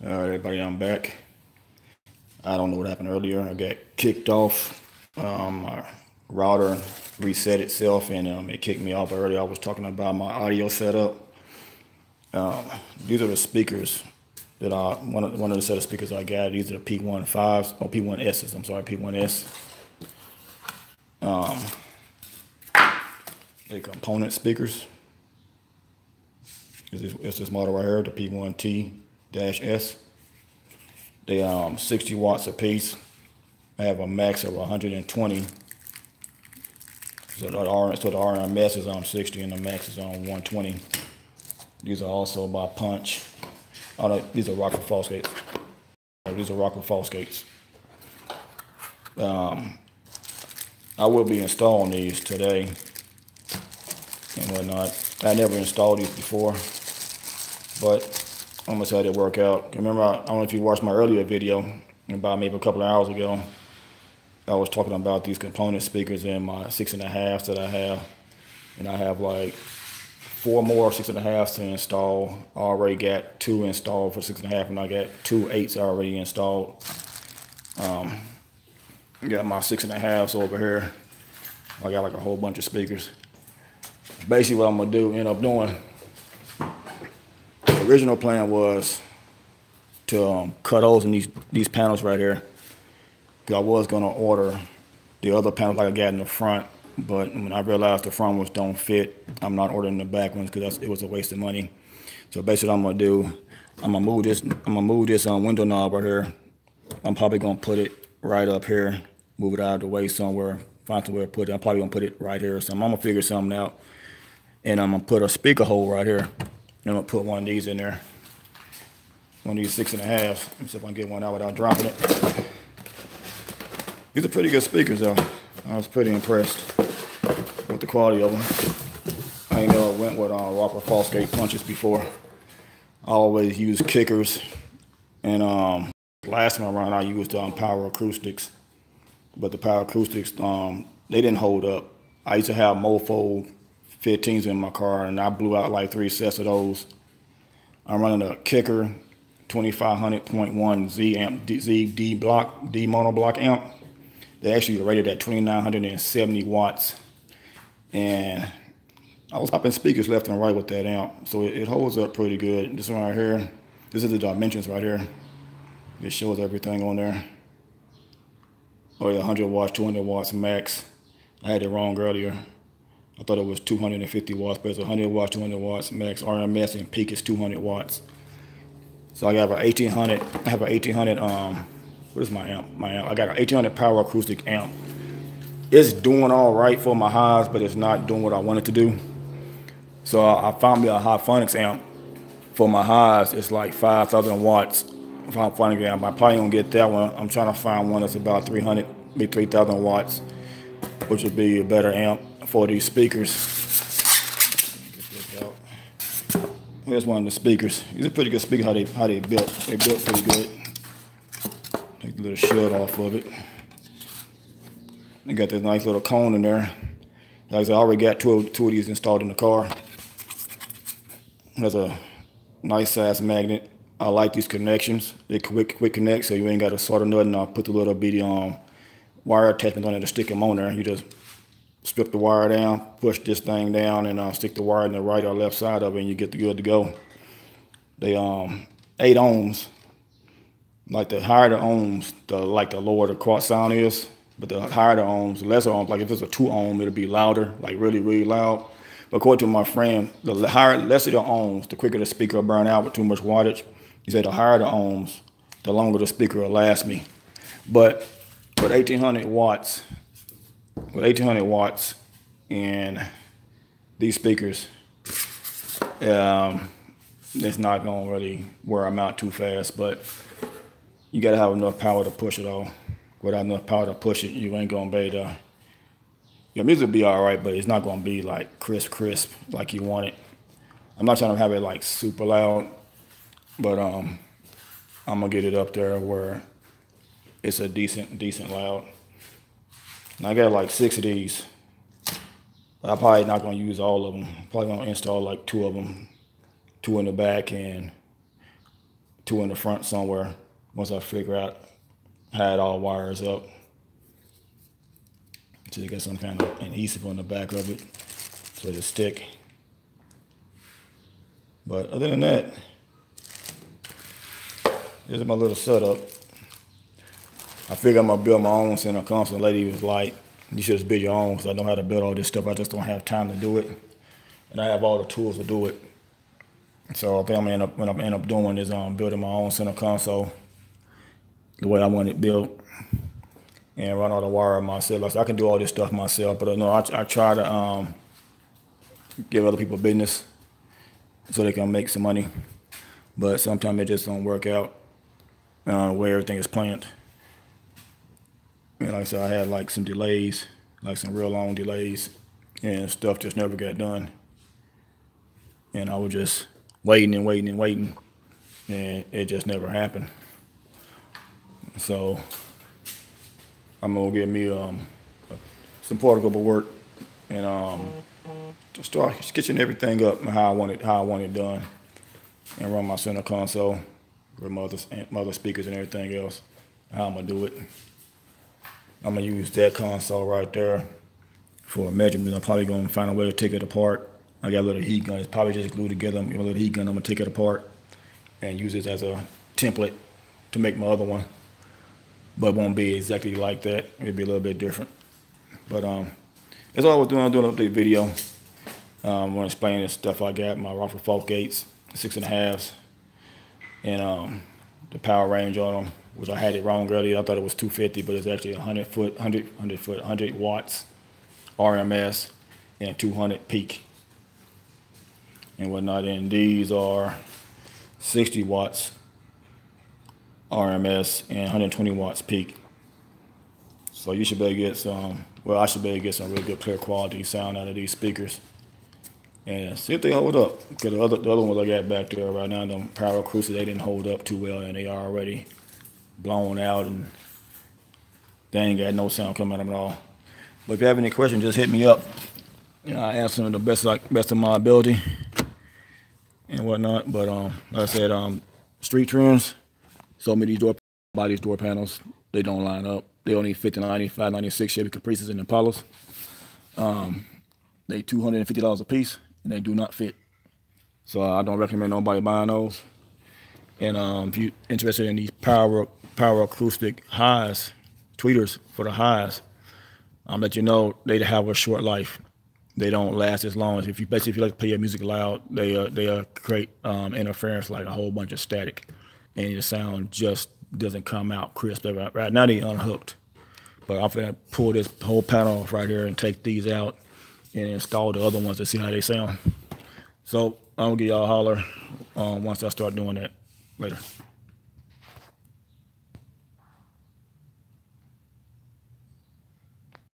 All right, everybody, I'm back. I don't know what happened earlier. I got kicked off. My router reset itself and it kicked me off earlier. I was talking about my audio setup. Um, these are the speakers that one of the set of speakers I got. These are the P15s or P1Ss. I'm sorry, P1S. Um, they're component speakers. It's this model right here, the P1T-S. They 60 watts a piece. I have a max of 120. So the RMS is on 60 and the max is on 120. These are also by Punch. Oh no, these are Rockford Fallscates. These are Rockford Fallscates. I will be installing these today and whatnot. I never installed these before, but I'm gonna see how they work out. Remember, I don't know if you watched my earlier video, about maybe a couple of hours ago. I was talking about these component speakers in my 6.5s that I have, and I have like 4 more 6.5s to install. I already got 2 installed for 6.5, and I got 2 8s already installed. Got my 6.5s over here. I got like a whole bunch of speakers. Basically, what I'm gonna end up doing. The original plan was to cut holes in these panels right here. I was gonna order the other panels like I got in the front, but when I realized the front ones don't fit, I'm not ordering the back ones because it was a waste of money. So basically, what I'm gonna do, I'm gonna move this window knob right here. I'm probably gonna put it right up here, move it out of the way somewhere, find somewhere to put it. I'm probably gonna put it right here or something. I'm gonna figure something out, and I'm gonna put a speaker hole right here. I'm gonna put one of these in there, one of these 6.5s. Let me see if I can get one out without dropping it. These are pretty good speakers though. I was pretty impressed with the quality of them. I ain't never went with Rockford Fallscate punches before. I always use kickers, and last time around I used power acoustics, but the power acoustics they didn't hold up. I used to have Mofo 15s in my car, and I blew out like 3 sets of those. I'm running a kicker 2500.1 Z amp, D mono block amp. They actually rated at 2970 watts, and I was popping speakers left and right with that amp, so it holds up pretty good. This one right here, this is the dimensions right here. It shows everything on there. Oh yeah, 100 watts, 200 watts max. I had it wrong earlier. I thought it was 250 watts, but it's 100 watts, 200 watts max. RMS and peak is 200 watts. So I got an 1800. I have an 1800. What is my amp? I got an 1800 power acoustic amp. It's doing all right for my highs, but it's not doing what I want it to do. So I found me a high phonics amp for my highs. It's like 5,000 watts. Phonics amp. I probably don't get that one. I'm trying to find one that's about 300, maybe 3,000 watts, which would be a better amp for these speakers. Get this out. Here's one of the speakers. These are pretty good speakers. How they built. They built pretty good. Take the little shell off of it. They got this nice little cone in there. Like I said, I already got two of these installed in the car. Has a nice size magnet. I like these connections. They quick connect, so you ain't got to solder nothing. I'll put the little bitty wire attachment on it to stick them on there. You just strip the wire down, push this thing down, and stick the wire in the right or left side of it, and you get good to go. They 8 ohms. Like the higher the ohms, the lower the cross sound is. But the higher the ohms, the lesser ohms. Like if it's a 2 ohm, it'll be louder, like really, really loud. But according to my friend, the lesser the ohms, the quicker the speaker will burn out with too much wattage. He said the higher the ohms, the longer the speaker will last me. But with 1800 watts, and these speakers, it's not gonna really wear them out too fast. But you gotta have enough power to push it all. Without enough power to push it, you ain't gonna be able to. Your music will be all right, but it's not gonna be like crisp like you want it. I'm not trying to have it like super loud, but I'm gonna get it up there where it's a decent loud. And I got like 6 of these. But I'm probably not gonna use all of them. Probably gonna install like 2 of them, 2 in the back and two in the front somewhere. Once I figure out how it all wires up, so you get some kind of adhesive on the back of it so it'll stick. But other than that, this is my little setup. I figure I'm gonna build my own center console. The lady was like, you should just build your own, because I know how to build all this stuff. I just don't have time to do it. And I have all the tools to do it. So I think what I'm end up doing is building my own center console the way I want it built, and run all the wire myself. So I can do all this stuff myself, but no, I try to give other people business so they can make some money. But sometimes it just don't work out the way everything is planned. And like I said, I had like some delays, like some real long delays, and stuff just never got done. And I was just waiting and waiting and waiting, and it just never happened. So I'm gonna get me some portable work and just start sketching everything up how I want it done, and run my center console with my other speakers and everything else. How I'm gonna do it. I'm gonna use that console right there for measurement. I'm probably gonna find a way to take it apart. I got a little heat gun. It's probably just glued together. I'm a little heat gun. I'm gonna take it apart and use it as a template to make my other one. But it won't be exactly like that. It'll be a little bit different. But that's all I was doing. I'm doing an update video. I'm gonna explain the stuff I got, my Rockford fault gates, 6.5s, and the power range on them, which I had it wrong earlier. I thought it was 250, but it's actually 100 watts RMS and 200 peak and whatnot. And these are 60 watts RMS and 120 watts peak. So you should be able to get some, well, I should be able to get some really good clear quality sound out of these speakers. And see if they hold up. Because the other ones I got back there right now, them power cruisers, they didn't hold up too well, and they are already blown out, and they ain't got no sound coming out of them at all. But if you have any questions, just hit me up. You know, I answer them the best of my ability and whatnot. But like I said, Street Trends sold me these door panels. They don't line up. They only fit the 95, 96 Chevy Caprices and Impalas. They $250 a piece, and they do not fit. So I don't recommend nobody buying those. And if you're interested in these power acoustic highs, tweeters for the highs, I'll let you know they have a short life. They don't last as long. If you like to play your music loud, they create interference, like a whole bunch of static, and the sound just doesn't come out crisp. Right now they unhooked, but I'm gonna pull this whole panel off right here and take these out and install the other ones to see how they sound. So I'm gonna give y'all a holler once I start doing that later.